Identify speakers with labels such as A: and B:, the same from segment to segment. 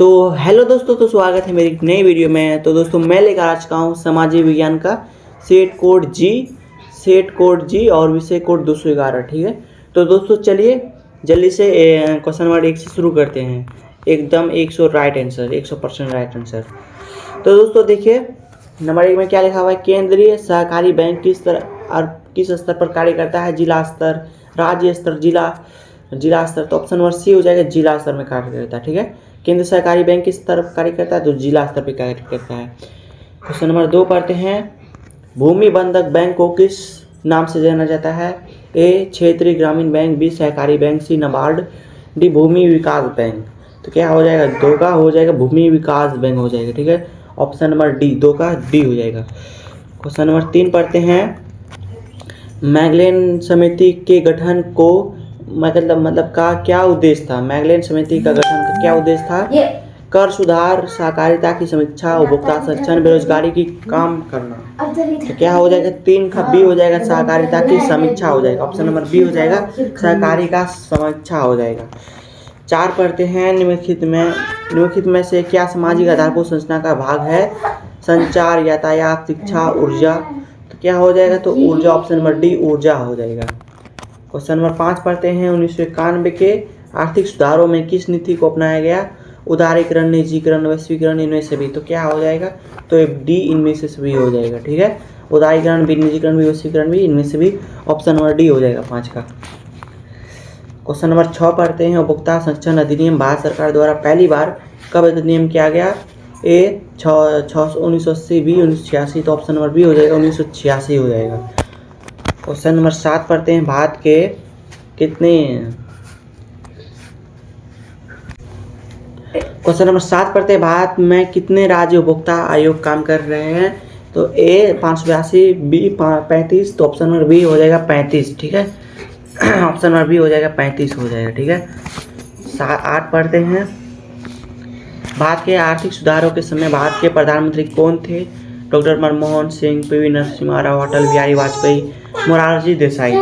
A: तो हेलो दोस्तों, तो स्वागत है मेरी नई वीडियो में। तो दोस्तों मैं लेकर आ चुका हूँ सामाजिक विज्ञान का सेट कोड जी और विषय कोड 211। ठीक है, तो दोस्तों चलिए जल्दी से क्वेश्चन नंबर 1 से शुरू करते हैं। एकदम 100% राइट आंसर। तो दोस्तों देखिए नंबर 1 में क्या लिखा हुआ है, केंद्रीय सहकारी बैंक किस स्तर पर कार्य करता है? जिला स्तर, राज्य स्तर, जिला स्तर। तो ऑप्शन नंबर सी हो जाएगा, जिला स्तर में कार्य करता है। ठीक है, केंद्र सरकारी बैंक किस स्तर पर कार्य करता है? तो जिला स्तर पर कार्य करता है। क्वेश्चन नंबर 2 पढ़ते हैं, भूमि बंधक बैंक को किस नाम से जाना जाता है? ए क्षेत्रीय ग्रामीण बैंक, बी सहकारी बैंक, सी नाबार्ड, डी भूमि विकास बैंक। तो क्या हो जाएगा? 2 का हो जाएगा भूमि विकास बैंक हो जाएगा। ठीक है, ऑप्शन नंबर डी, 2 का डी हो जाएगा। क्वेश्चन नंबर 3 पढ़ते हैं, मैगलेन समिति के गठन को मतलब का क्या उद्देश्य था? मैगलेन समिति का गठन का क्या उद्देश्य था? कर सुधार, सहकारिता की समीक्षा, उपभोक्ता संरक्षण, बेरोजगारी की काम करना। तो क्या हो जाएगा? 3 का बी हो जाएगा, सहकारिता की समीक्षा हो जाएगा। ऑप्शन नंबर बी हो जाएगा, सहकारी का समीक्षा हो जाएगा। 4 पढ़ते हैं, निम्नलिखित में से क्या सामाजिक आधारभूत संरचना का भाग है? संचार, यातायात, शिक्षा, ऊर्जा। तो क्या हो जाएगा? तो ऊर्जा, ऑप्शन नंबर डी ऊर्जा हो जाएगा। क्वेश्चन नंबर 5 पढ़ते हैं, 1991 के आर्थिक सुधारों में किस नीति को अपनाया गया? उदारीकरण, निजीकरण, वैश्वीकरण, इनमें से भी। तो क्या हो जाएगा? तो डी इनमें से सभी हो जाएगा। ठीक है, उदारीकरण भी, निजीकरण भी, वैश्वीकरण भी, इनमें से भी ऑप्शन नंबर डी हो जाएगा 5 का। क्वेश्चन नंबर 6 पढ़ते हैं, उपभोक्ता संरक्षण अधिनियम भारत सरकार द्वारा पहली बार कब अधिनियम किया गया? ए 1980, बी 1986। तो ऑप्शन नंबर बी हो जाएगा, 1986 हो जाएगा। क्वेश्चन नंबर 7 पढ़ते हैं, भारत के कितने क्वेश्चन नंबर 7 पढ़ते हैं, भारत में कितने राज्य उपभोक्ता आयोग काम कर रहे हैं? तो ए 582, बी 35। तो ऑप्शन नंबर बी हो जाएगा 35। ठीक है, ऑप्शन नंबर बी हो जाएगा 35 हो जाएगा। ठीक है, 8 पढ़ते हैं, भारत के आर्थिक सुधारों के समय भारत के प्रधानमंत्री कौन थे? Doctor Manmohan Singh, P V Narasimha Rao, Atal Bihari Vajpayee, Morarji Desai.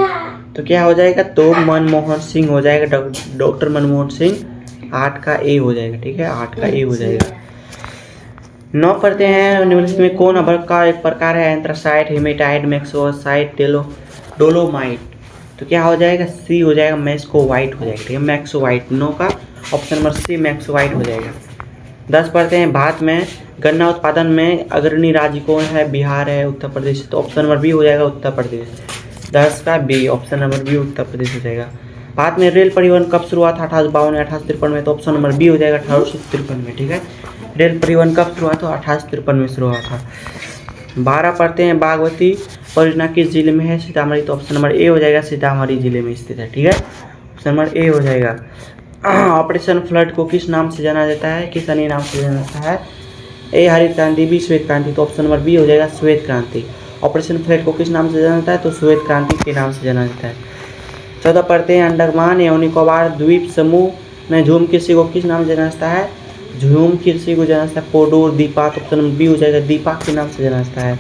A: तो क्या हो जाएगा? तो मनमोहन सिंह हो जाएगा, डॉक्टर मनमोहन सिंह। 8 का ए हो जाएगा। ठीक है, 8 का ए हो जाएगा। 9 पढ़ते हैं, निम्नलिखित में कौन अभ्रक का एक प्रकार है? एंथ्रासाइट, हेमेटाइट, मैक्सोसाइट, डोलोमाइट। तो क्या हो जाएगा? सी हो जाएगा, मैक्सोवाइट हो जाएगा। ठीक है, मैक्सोवाइट। 9 का ऑप्शन नंबर सी मैक्सोवाइट हो जाएगा। 10 पढ़ते हैं, भारत में गन्ना उत्पादन में अग्रणी राज्य कौन है? बिहार है, उत्तर प्रदेश। तो ऑप्शन नंबर बी हो जाएगा, उत्तर प्रदेश। 10 का B, option number B Uttar Pradesh हो जाएगा। भारत में रेल परिवहन कब शुरू हुआ था? 1852 या 1853 में। तो ऑप्शन नंबर बी हो जाएगा, 1853 में। ठीक है, रेल परिवहन कब शुरू हुआ था? 1853 में शुरू हुआ था। 12 पढ़ते हैं, बागमती परियोजना किस जिले में है? सीतामढ़ी। तो ऑप्शन नंबर ए हो जाएगा, सीतामढ़ी जिले में स्थित है। ठीक है, ऑप्शन नंबर ए हो जाएगा। ऑपरेशन फ्लड को किस नाम से जाना जाता है? किस अन्य नाम से जाना जाता है? ए हरित क्रांति, बी श्वेत क्रांति। तो ऑप्शन नंबर बी हो जाएगा, श्वेत क्रांति। ऑपरेशन फ्लड को किस नाम से जाना जाता है? तो श्वेत क्रांति के नाम से जाना जाता है। 14 पढ़ते हैं, अंडमान एवं निकोबार द्वीप समूह में झूम कृषि को किस नाम से जाना जाता है? झूम कृषि को जाना जाता है पोडोर, दीपा। तो ऑप्शन नंबर बी हो जाएगा, दीपा के नाम से जाना जाता है।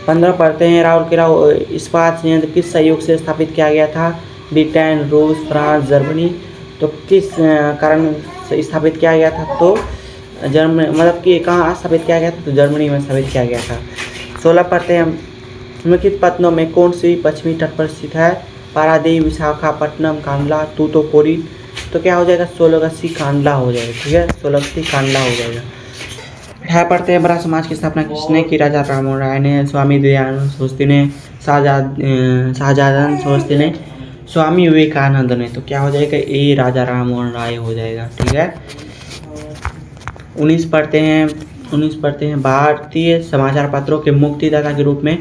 A: 15 पढ़ते हैं, राउरकेला इस्पात संयंत्र किस सहयोग से स्थापित किया गया था? ब्रिटेन, रूस, फ्रांस, जर्मनी। तो किस कारण से स्थापित किया गया था? तो जर्मनी, मतलब कि कहाँ स्थापित किया गया था? तो जर्मनी में स्थापित किया गया था। 16 पढ़ते हैं, निम्नलिखित पत्तनों में कौन सी पश्चिमी तट पर स्थित है? पारादीप, विशाखापट्टनम, कांडला, तूतुकुड़ी। तो क्या हो जाएगा? 16 का सी कांडला हो जाएगा। ठीक है, 16 का सी कांडला हो जाएगा। 18 पढ़ते हैं, बड़ा समाज की स्थापना किसने की? राजा राममोहन राय ने, स्वामी दयानंद सरस्वती ने, शाहजादा सरस्वती ने, स्वामी विवेकानंद ने। तो क्या हो जाएगा? ए राजा राममोहन राय हो जाएगा। ठीक है, 19 पढ़ते हैं, भारतीय समाचार पत्रों के मुक्तिदाता के रूप में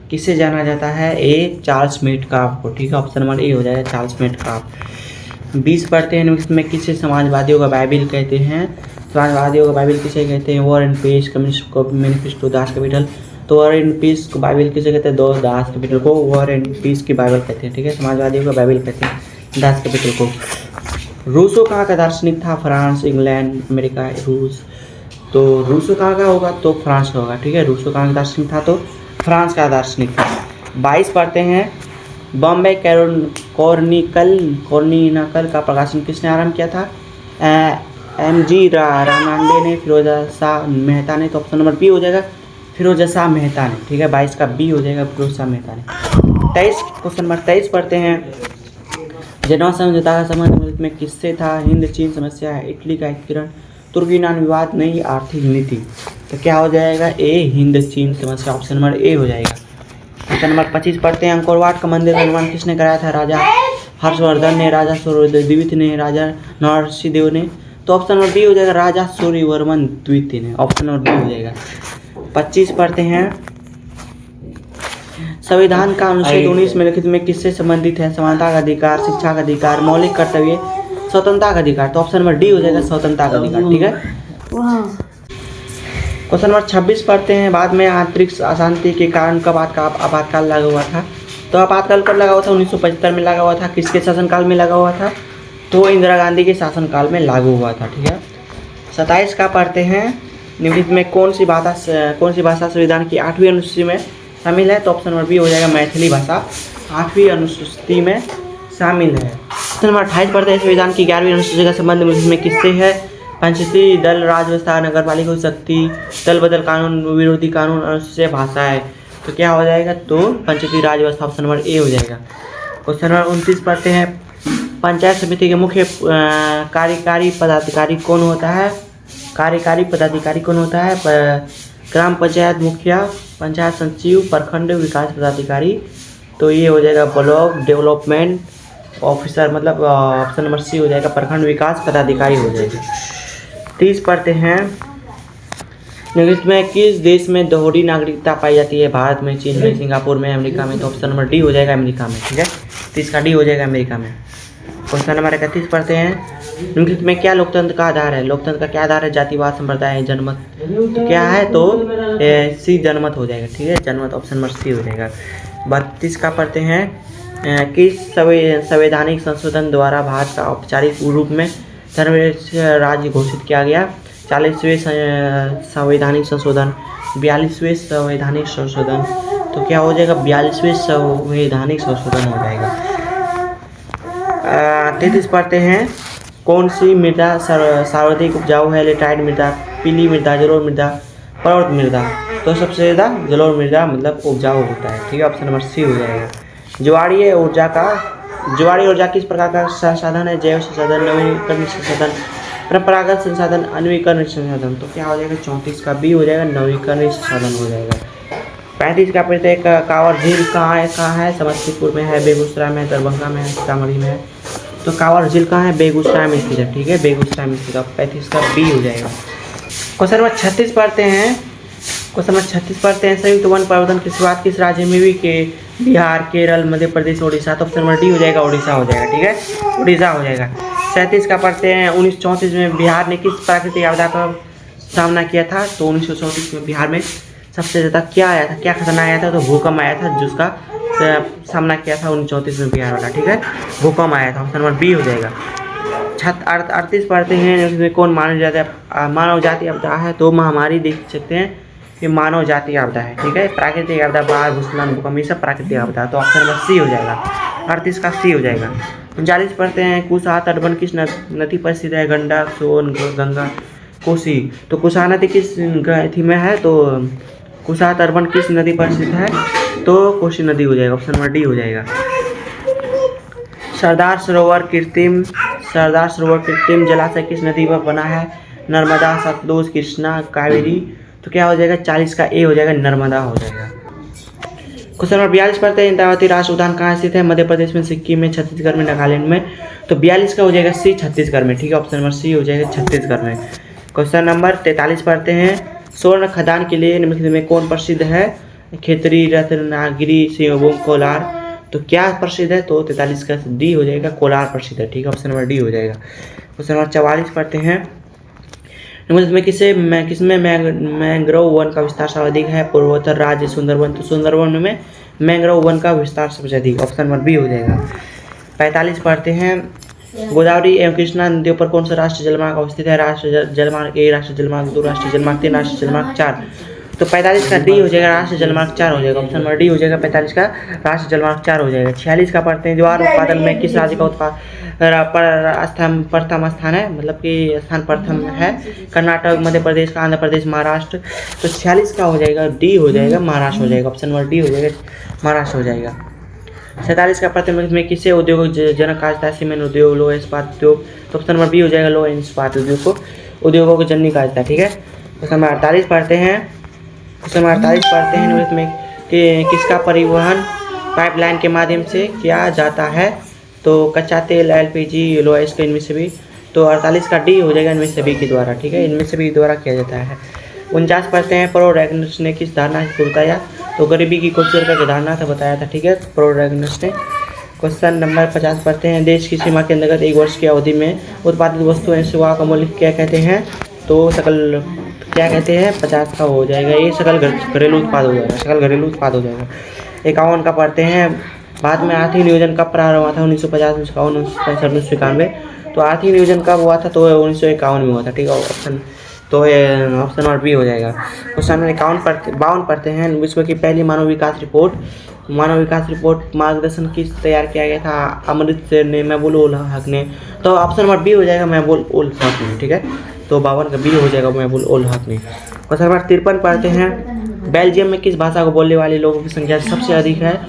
A: किसे जाना जाता है? ए चार्ल्स मेटकाफ को। ठीक है, ऑप्शन नंबर ए हो जाएगा, चार्ल्स मेटकाफ। 20 पढ़ते हैं, इसमें किसे समाजवादियों का बाइबिल कहते हैं? समाजवादियों का बाइबिल किसे कहते हैं? War and Peace, Communist Manifesto, Das Kapital. तो वॉर एंड पीस को बाइबिल किसे कहते हैं? दास कैपिटल को वॉर एंड पीस की बाइबिल कहते हैं। ठीक है, समाजवादियों का बाइबिल कहते हैं दास कैपिटल को। रूसो कहाँ का दार्शनिक था? फ्रांस, इंग्लैंड, अमेरिका, रूस। तो रूसो कहाँ का होगा? तो फ्रांस का होगा। ठीक है, रूसो कहाँ का दार्शनिक था? तो फ्रांस का दार्शनिक था। 22 पढ़ते हैं, बॉम्बे कॉर्निकल का प्रकाशन किसने आरंभ किया था? MG रानडे ने, फिरोजा शाह मेहता ने, तो ऑप्शन नंबर बी हो जाएगा फिरोजा शाह मेहता ने। ठीक है, 22 का बी हो जाएगा फिरोजा शाह मेहता ने। 23 क्वेश्चन नंबर 23 पढ़ते हैं। जेनेवा समझौता का संबंध में किससे था? हिंद चीन समस्या है, इटली का एकीकरण, तुर्क यूनान विवाद, नई आर्थिक नीति। तो क्या हो जाएगा? ए हिंद चीन समस्या, ऑप्शन नंबर ए हो जाएगा। क्वेश्चन नंबर 25 पढ़ते हैं। अंकोर वाट का मंदिर का निर्माण किसने कराया था? राजा हर्षवर्धन ने, राजा सूर्यवर्मन ने, राजा नरसिंह देव ने। तो ऑप्शन नंबर बी हो जाएगा राजा सूर्यवर्मन द्वितीय ने, ऑप्शन नंबर बी हो जाएगा। 25 पढ़ते हैं। संविधान का अनुच्छेद 19 में लिखित में किससे संबंधित है? समानता का अधिकार, शिक्षा का अधिकार, मौलिक कर्तव्य, स्वतंत्रता का अधिकार। तो ऑप्शन नंबर डी हो जाएगा स्वतंत्रता का अधिकार। ठीक है, क्वेश्चन नंबर 26 पढ़ते हैं। बाद में आंतरिक अशांति के कारण कब आपातकाल लागू हुआ था? तो आपातकाल कब लगा हुआ था? 1975 में लगा हुआ था। किसके शासनकाल में लगा हुआ था? तो इंदिरा गांधी के शासनकाल में लागू हुआ था। ठीक है, 27 का पढ़ते हैं। निम्नलिखित में कौन सी भाषा संविधान की 8वीं अनुसूची में शामिल है? तो ऑप्शन नंबर बी हो जाएगा मैथिली भाषा 8वीं अनुसूची में शामिल है। क्वेश्चन नंबर 28 पढ़ते हैं। संविधान की 11वीं अनुसूची का संबंध में किससे है? पंचायती दल, राज व्यवस्था, नगर पालिका शक्ति, दल बदल कानून, विरोधी कानून, अनुसूची भाषा है। तो क्या हो जाएगा? तो पंचायती राज व्यवस्था, ऑप्शन नंबर ए हो जाएगा। क्वेश्चन नंबर 29 पढ़ते हैं। पंचायत समिति के मुख्य कार्यकारी पदाधिकारी कौन होता है? कार्यकारी पदाधिकारी कौन होता है? ग्राम पंचायत मुखिया, पंचायत सचिव, प्रखंड विकास पदाधिकारी। तो ये हो जाएगा ब्लॉक डेवलपमेंट ऑफिसर, मतलब ऑप्शन नंबर सी हो जाएगा प्रखंड विकास पदाधिकारी हो जाएगा। 30 पढ़ते हैं। निम्नलिखित में किस देश में दोहरी नागरिकता पाई जाती है? भारत में, चीन में, सिंगापुर में, अमेरिका में। तो ऑप्शन नंबर डी हो जाएगा अमेरिका में। ठीक है, 30 का डी हो जाएगा अमेरिका में। क्वेश्चन नंबर 31 पढ़ते हैं। निम्नलिखित में क्या लोकतंत्र का आधार है? लोकतंत्र का क्या आधार है? जातिवाद, संप्रदाय, जनमत। तो क्या है? तो सी जनमत हो जाएगा। ठीक है, जनमत, ऑप्शन नंबर सी हो जाएगा। 32 का पढ़ते हैं। किस संवैधानिक संशोधन द्वारा भारत का औपचारिक रूप में धर्मनिरपेक्ष राज्य घोषित किया गया? 40वें संवैधानिक संशोधन, 42वें संवैधानिक संशोधन। तो क्या हो जाएगा? 42वें संवैधानिक संशोधन हो जाएगा। 33 पढ़ते हैं। कौन सी मृदा सर्वाधिक उपजाऊ है? लेटराइट मृदा, पीली मृदा, जलोढ़ मृदा, पर्वत मृदा। तो सबसे ज़्यादा जलोढ़ मृदा मतलब उपजाऊ होता है। ठीक है, ऑप्शन नंबर सी हो जाएगा। ज्वारीय ऊर्जा किस प्रकार का संसाधन है? जैव संसाधन, नवीकरणीय संसाधन, परंपरागत संसाधन, अन्वीकरणीय संसाधन। तो क्या हो जाएगा? 34 का बी हो जाएगा नवीकरणीय संसाधन हो जाएगा। 35 का पढ़ते हैं। कांवर झील कहाँ है? समस्तीपुर में है, बेगूसराय में, दरभंगा में है, सीतामढ़ी में है। तो कांवर झील कहाँ है? बेगूसराय में स्थित है। ठीक है, बेगूसराय में स्थित है। 35 का बी हो जाएगा। क्वेश्चन नंबर 36 पढ़ते हैं। संयुक्त वन प्रबंधन की शुरुआत किस राज्य में हुई? के बिहार, केरल, मध्य प्रदेश, उड़ीसा। तो ऑप्शन नंबर डी हो जाएगा उड़ीसा हो जाएगा। ठीक है, उड़ीसा हो जाएगा। 37 का पढ़ते हैं। 1934 में बिहार ने किस प्राकृतिक आपदा का सामना किया था? तो 1934 में बिहार में सबसे ज़्यादा क्या आया था? क्या खतरनाक आया था? तो भूकंप आया था, जिसका सामना किया था 1934 में बिहार वाला। ठीक है, भूकंप आया था, ऑप्शन नंबर बी हो जाएगा। 38 पढ़ते हैं। इसमें कौन मानव जाति आपदा है? तो महामारी देख सकते हैं, ये मानव जाति आपदा है। ठीक है, प्राकृतिक आपदा, बाढ़, भूस्खलन, भूकंप, ये सब प्राकृतिक आपदा। तो ऑप्शन नंबर सी हो जाएगा। 38 का सी हो जाएगा। 39 पढ़ते हैं। कुशा तटबंध किस नदी पर स्थित है? गंडक, सोन, गंगा, कोसी। तो कुशा नदी किस थी में है? तो कुशा तटबंध किस नदी पर स्थित है? तो कोसी नदी हो जाएगा, ऑप्शन नंबर डी हो जाएगा। सरदार सरोवर कृत्रिम जलाशय किस नदी पर बना है? नर्मदा, सतलुज, कृष्णा, कावेरी। तो क्या हो जाएगा? 40 का ए हो जाएगा, नर्मदा हो जाएगा। क्वेश्चन नंबर 42 पढ़ते हैं। इंद्रावती राष्ट्रीय उद्यान कहाँ स्थित है? मध्य प्रदेश में, सिक्किम में, छत्तीसगढ़ में, नागालैंड में। तो 42 का हो जाएगा सी, छत्तीसगढ़ में। ठीक है, ऑप्शन नंबर सी हो जाएगा छत्तीसगढ़ में। क्वेश्चन नंबर 43 पढ़ते हैं। स्वर्ण खदान के लिए निम्नलिखित में कौन प्रसिद्ध है? खेतरी, रत्नागिरी, सिंहभूम, कोलार। तो क्या प्रसिद्ध है? तो 43 का डी हो जाएगा, कोलार प्रसिद्ध है। ठीक है, ऑप्शन नंबर डी हो जाएगा। क्वेश्चन नंबर 44 पढ़ते हैं। किसमें मैंग्रोव वन का विस्तार सर्वाधिक है? पूर्वोत्तर राज्य सुंदरवन। तो सुंदरवन में मैंग्रोव वन का विस्तार सबसे अधिक, ऑप्शन नंबर बी हो जाएगा। 45 पढ़ते हैं। गोदावरी एवं कृष्णा नदियों पर कौन सा राष्ट्रीय जलमार्ग अवस्थित है? राष्ट्रीय जलमार्ग 1, राष्ट्रीय जलमार्ग 2, राष्ट्रीय जलमार्ग 3, राष्ट्रीय जलमार्ग 4। तो 45 का डी हो जाएगा, राष्ट्रीय जलमार्ग 4 हो जाएगा, ऑप्शन नंबर डी हो जाएगा। 45 का राष्ट्रीय जलमार्ग 4 हो जाएगा। 46 का पढ़ते हैं। ज्वार उत्पादन में किस राज्य का प्रथम स्थान है, मतलब कि स्थान प्रथम है कर्नाटक, मध्य प्रदेश, आंध्र प्रदेश, महाराष्ट्र। तो 46 का हो जाएगा, डी हो जाएगा, महाराष्ट्र हो जाएगा। ऑप्शन नंबर डी हो जाएगा, महाराष्ट्र हो जाएगा। 47 का प्रतिनिधित्व में किसे उद्योग जनक कहा जाता है? सीमेंट उद्योग, लौह इस्पात उद्योग। तो ऑप्शन नंबर बी हो जाएगा, लौह इस्पात उद्योग को उद्योगों को जननी कहा जाता है। ठीक है, क्वेश्चन नंबर 48 पढ़ते हैं। क्वेश्चन नंबर 48 पढ़ते हैं, निम्नलिखित में कि किसका परिवहन पाइपलाइन के माध्यम से किया जाता है? तो कच्चा तेल, एलपीजी, लोहा, इसके इनमें से भी। तो 48 का डी हो जाएगा, इनमें से भी के द्वारा। ठीक है, इनमें से भी द्वारा किया जाता है। 49 पढ़ते हैं, प्रोटैगनिस्ट ने किस धारणा को बताया? तो गरीबी की खूबसूरती की धारणा था बताया था। ठीक है, प्रोटैगनिस्ट ने। क्वेश्चन नंबर 50 पढ़ते हैं, देश की सीमा के अंतर्गत 1 वर्ष की अवधि में उत्पादित वस्तुएं सेवा का मूल्य क्या कहते हैं? तो सकल क्या कहते हैं? 50 का हो जाएगा, ये सकल घरेलू उत्पाद हो जाएगा, सकल घरेलू उत्पाद हो जाएगा। 51 का पढ़ते हैं, भारत में आर्थिक नियोजन कब प्रारंभ हुआ था? 1950, 1951, 1965, 1991। तो आर्थिक नियोजन कब हुआ था? तो 1951 में हुआ था। ठीक है, ऑप्शन नंबर बी हो जाएगा। क्वेश्चन नंबर 52 पढ़ते हैं, विश्व की पहली मानव विकास रिपोर्ट मार्गदर्शन किस तैयार किया गया था? अमृतसर ने, महबूब उल हक ने। तो ऑप्शन नंबर बी हो जाएगा, महबूब उल हक ने। ठीक है, तो 52 का बी हो जाएगा, महबूब उल हक ने। क्वेश्चन नंबर 53 पढ़ते हैं, बेल्जियम में किस भाषा को बोलने वाले लोगों की संख्या सबसे अधिक है?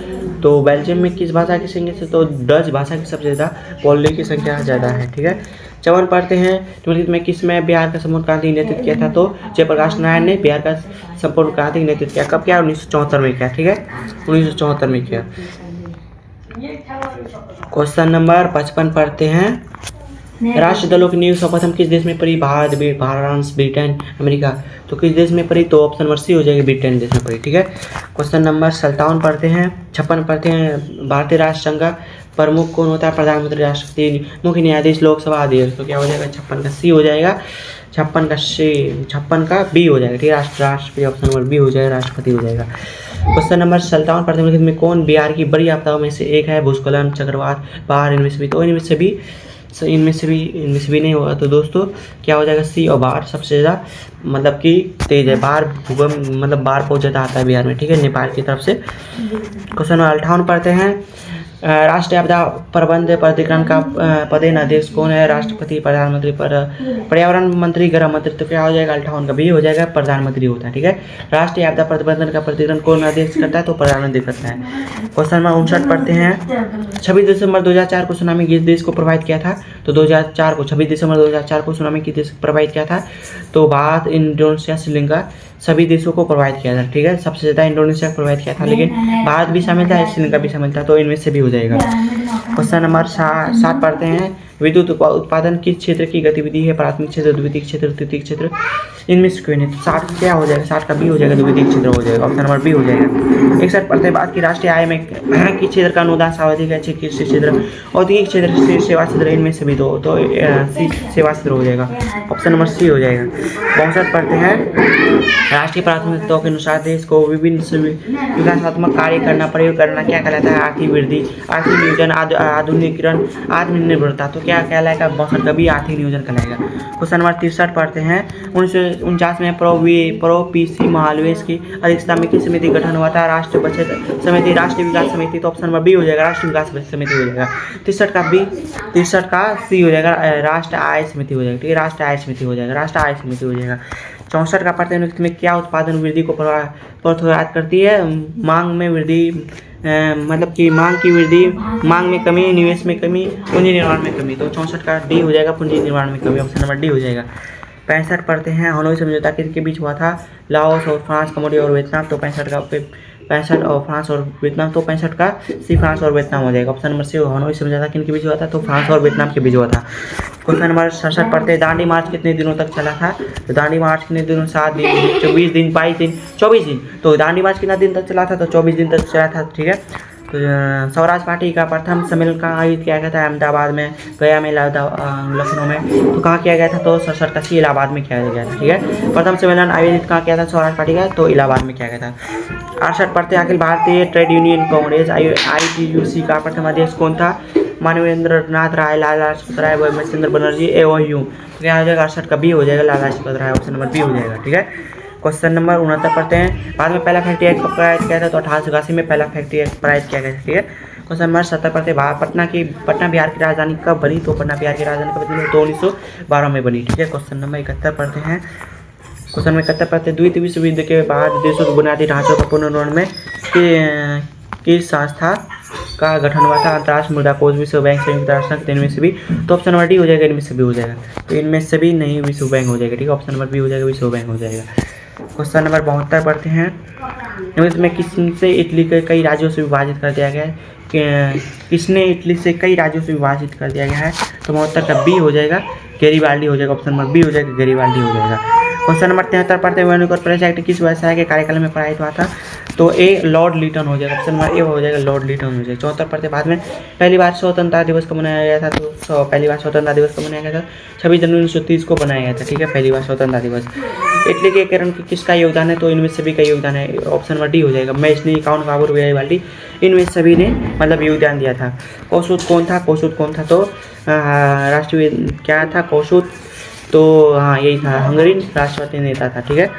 A: तो बेल्जियम में किस भाषा की संख्या से? तो डच भाषा की सबसे ज़्यादा बोलने की संख्या ज़्यादा है। ठीक है, 54 पढ़ते हैं, निम्नलिखित में किसमें बिहार का संपूर्ण क्रांति नेतृत्व किया था? तो जयप्रकाश नारायण ने बिहार का संपूर्ण क्रांति नेतृत्व किया। कब किया? 1974 में किया। ठीक है, 1974 में किया। क्वेश्चन नंबर 55 पढ़ते हैं, राष्ट्रीय दलों की नींव सर्वप्रथम किस देश में पड़ी? Bharat, France, Britain, America. तो किस देश में पड़ी? तो ऑप्शन नंबर सी हो जाएगी, ब्रिटेन देश में पड़ी। ठीक है, क्वेश्चन नंबर 57 पढ़ते हैं, 56 पढ़ते हैं, भारतीय राष्ट्र संघ का प्रमुख कौन होता है? प्रधानमंत्री, राष्ट्रपति, मुख्य न्यायाधीश, लोकसभा अध्यक्ष। तो क्या हो जाएगा? 56 का सी हो जाएगा, 56 का सी, 56 का बी हो जाएगा। ठीक है, राष्ट्रपति, ऑप्शन नंबर बी हो जाएगा, राष्ट्रपति हो जाएगा। क्वेश्चन नंबर 57 पढ़ते हैं, में कौन बिहार की बड़ी आपदाओं में से एक है? भूस्खलन, चक्रवात, बाढ़, इनमें से भी। तो इनमें से भी नहीं होगा। तो दोस्तों क्या हो जाएगा? सी और बाढ़ सबसे ज़्यादा मतलब कि तेज है। बाढ़ भूकंप मतलब बाढ़ बहुत ज़्यादा आता है बिहार में। ठीक है, नेपाल की तरफ से। क्वेश्चन नंबर 58 पढ़ते हैं, राष्ट्रीय आपदा प्रबंध प्राधिकरण का पदेन अध्यक्ष कौन है? राष्ट्रपति, प्रधानमंत्री, पर्यावरण मंत्री, गृह मंत्री। तो क्या हो जाएगा? 58 का भी हो जाएगा, प्रधानमंत्री होता है। ठीक है, राष्ट्रीय आपदा प्रबंधन का प्राधिकरण कौन अध्यक्ष करता है? तो प्रधानमंत्री करता है। क्वेश्चन नंबर 59 पढ़ते हैं, 26 दिसंबर 2004 को सुनामी किस देश को प्रभावित किया था? तो 26 दिसंबर 2004 को सुनामी किस देश को प्रभावित किया था? तो भारत, इंडोनेशिया, श्रीलंका सभी देशों को प्रभावित किया था। ठीक है, सबसे ज़्यादा इंडोनेशिया को प्रभावित किया था, लेकिन भारत भी शामिल था, श्रीलंका भी शामिल था। तो इनमें से भी हो जाएगा। क्वेश्चन नंबर 7 पढ़ते हैं, विद्युत उत्पादन किस क्षेत्र की गतिविधि है? प्राथमिक क्षेत्र, द्वितीयक क्षेत्र, तृतीयक क्षेत्र। इनमें से कोई नहीं। तो 60 क्या हो जाएगा? 60 का बी हो जाएगा, द्वितीयक क्षेत्र हो जाएगा। ऑप्शन नंबर बी हो जाएगा। 61 पढ़ते हैं, भारत की राष्ट्रीय आय में किस क्षेत्र का अनुदान सर्वाधिक है? कृषि क्षेत्र, औद्योगिक क्षेत्र, सेवा क्षेत्र। इनमें से भी दो, तो सी सेवा क्षेत्र हो जाएगा, ऑप्शन नंबर सी हो जाएगा। 62 पढ़ते हैं, राष्ट्रीय प्राथमिकताओं के अनुसार देश को विभिन्न विकासात्मक कार्य करना, प्रयोग करना क्या कहलाता है? आर्थिक वृद्धि, आर्थिक नियोजन, आधुनिकीकरण, आत्मनिर्भरता। तो क्या कहलाएगा? 62 का भी आर्थिक नियोजन कहलाएगा। क्वेश्चन नंबर 63 पढ़ते हैं, 1949 में प्रो पीसी महालवेश की अध्यक्षता में किस समिति गठन हुआ था? राष्ट्रीय बचत समिति, राष्ट्रीय विकास समिति। तो ऑप्शन नंबर बी हो जाएगा, राष्ट्रीय विकास समिति हो जाएगा। 63 का बी, 63 का सी हो जाएगा, राष्ट्रीय आय समिति हो जाएगा। ठीक है, राष्ट्रीय आय समिति हो जाएगा, राष्ट्रीय आय समिति हो जाएगा। 64 का पढ़ते हैं, में क्या उत्पादन वृद्धि को प्रोत्साहित करती है? मांग में वृद्धि, मतलब कि मांग की वृद्धि, मांग में कमी, निवेश में कमी, पूंजी निर्माण में कमी। तो 64 का डी हो जाएगा, पूंजी निर्माण में कमी, ऑप्शन नंबर डी हो जाएगा। 65 पढ़ते हैं, हनोई समझौता किसके बीच हुआ था? लाओस और फ्रांस, कम्बोडिया और वियतनाम। तो 65 और फ्रांस और वियतनाम। तो 65 का सी, फ्रांस और वियतनाम हो जाएगा, ऑप्शन नंबर सी। हनोई समझौता किनके बीच हुआ था? तो फ्रांस और वियतनाम के बीच हुआ था। क्वेश्चन नंबर 67 पढ़ते हैं, दांडी मार्च कितने दिनों तक चला था? तो दांडी मार्च कितने दिनों? 7 दिन, 24 दिन, 22 दिन, 24 दिन। तो दांडी मार्च कितना दिन तक चला था? तो 24 दिन तक चला था। ठीक है, तो स्वराज पार्टी का प्रथम सम्मेलन कहाँ आयोजित किया गया था? अहमदाबाद में, गया में, लखनऊ में। तो कहाँ किया गया था? तो 67 का सी, इलाहाबाद में किया गया था। ठीक है, प्रथम सम्मेलन आयोजित कहाँ किया था स्वराज पार्टी का? तो इलाहाबाद में किया गया था। 68 पढ़ते हैं, Akhil Bharatiya trade union Congress ITUC का प्रथम अध्यक्ष कौन था? मानवेंद्र नाथ राय, लाला लाजपत राय, वैमनचंद्र बनर्जी, एओयू। तो क्या हो जाएगा? 68 का बी हो जाएगा, Lala Lajpat Rai, option number B हो जाएगा। ठीक है, क्वेश्चन नंबर 69 पढ़ते हैं, बाद में पहला फैक्ट्री एक्ट कब पारित किया था? तो 1888 में पहला फैक्ट्री एक्ट पारित किया गया था। ठीक है, क्वेश्चन नंबर 70 पटना बिहार की राजधानी कब बनी? तो पटना बिहार की राजधानी कब बनी? तो 1912 में बनी, ठीक है। क्वेश्चन नंबर 71 पढ़ते हैं। क्वेश्चन नंबर 71 पढ़ते हैं। द्वितीय विश्व युद्ध के बाद देशों के बुनियादी ढांचों का पुनर्निर्माण में किस संस्था का गठन हुआ था? अंतर्राष्ट्रीय मुद्रा कोष, विश्व बैंक, संयुक्त राष्ट्र संघ, इनमें से भी। तो ऑप्शन नंबर डी हो जाएगा, इनमें से भी हो जाएगा। तो इनमें से भी नहीं, विश्व बैंक हो जाएगा, ठीक है। ऑप्शन नंबर बी हो जाएगा, विश्व बैंक हो जाएगा। क्वेश्चन नंबर 72 पढ़ते हैं। इसमें किससे इटली के कई राज्यों से विभाजित कर दिया गया है? किसने इटली से कई राज्यों से विभाजित कर दिया गया है? तो 72 का बी हो जाएगा, गैरीबाल्डी हो जाएगा। ऑप्शन नंबर बी हो जाएगा, गैरीबाल्डी हो जाएगा। क्वेश्चन नंबर 73 पढ़ते हैं। वेणुगोपाल प्रेस एक्ट किस व्यवसाय के कार्यकाल में पारित हुआ था? तो ए लॉर्ड लिटन हो जाएगा। ऑप्शन नंबर ए हो जाएगा, लॉर्ड लिटन हो जाएगा। 74 पढ़ते बाद में पहली बार स्वतंत्रता दिवस को मनाया गया था? तो पहली बार स्वतंत्रता दिवस को मनाया गया था 26 जनवरी 1930 को बनाया गया था, ठीक है। पहली बार स्वतंत्रता दिवस। इटली के कारण किसका योगदान है? तो इनमें सभी का योगदान है। ऑप्शन नंबर डी हो जाएगा, मैचनी, काउंट काबूर, गैरीबाल्डी, इनमें सभी ने मतलब योगदान दिया था। कौशुत कौन था? कौशुत कौन था? तो राष्ट्रीय क्या था कौशुत? तो हाँ यही था, हंगरी राष्ट्रपति नेता था, ठीक है।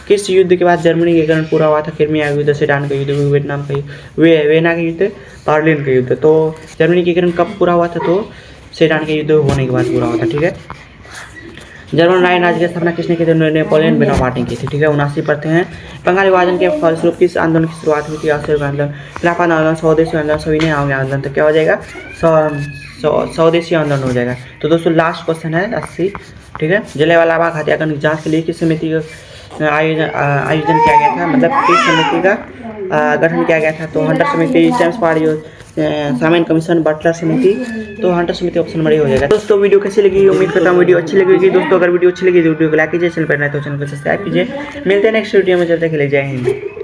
A: किस युद्ध के बाद जर्मनी के कारण पूरा हुआ था? क्रीमिया का युद्ध, सेडान का युद्ध, वियतनाम का युद्ध, वेना का युद्ध, बर्लिन का युद्ध। तो जर्मनी के कारण कब पूरा हुआ था? तो सेडान के युद्ध होने के बाद पूरा हुआ था, ठीक है। जर्मन राज्य की स्थापना किसने की थी? नेपोलियन बोनापार्ट ने की थी, ठीक है। 79 पढ़ते हैं। बंगाल विभाजन के फलस्वरूप किस आंदोलन की शुरुआत हुई थी? असहयोग आंदोलन, खिलाफत आंदोलन, स्वदेशी आंदोलन, सविनय आंदोलन। तो क्या हो जाएगा? स्वदेशी आंदोलन हो जाएगा। तो दोस्तों लास्ट क्वेश्चन है 80, ठीक है। जलियांवाला बाग हत्याकांड की जांच के लिए किस समिति का आयोजन किया गया था? मतलब किस समिति का गठन किया गया था? तो हंटर समिति, जेम्स पार्डी, सामान्य कमीशन, बटलर समिति। तो हंटर समिति ऑप्शन नंबर ए हो जाएगा। दोस्तों वीडियो कैसी लगी? उम्मीद करता हूँ वीडियो अच्छी लगेगी। दोस्तों अगर वीडियो अच्छी लगी तो वीडियो को लाइक कीजिए, चैनल पर नए तो चैनल को सब्सक्राइब कीजिए। मिलते हैं नेक्स्ट वीडियो में, जब तक के लिए जय हिंद।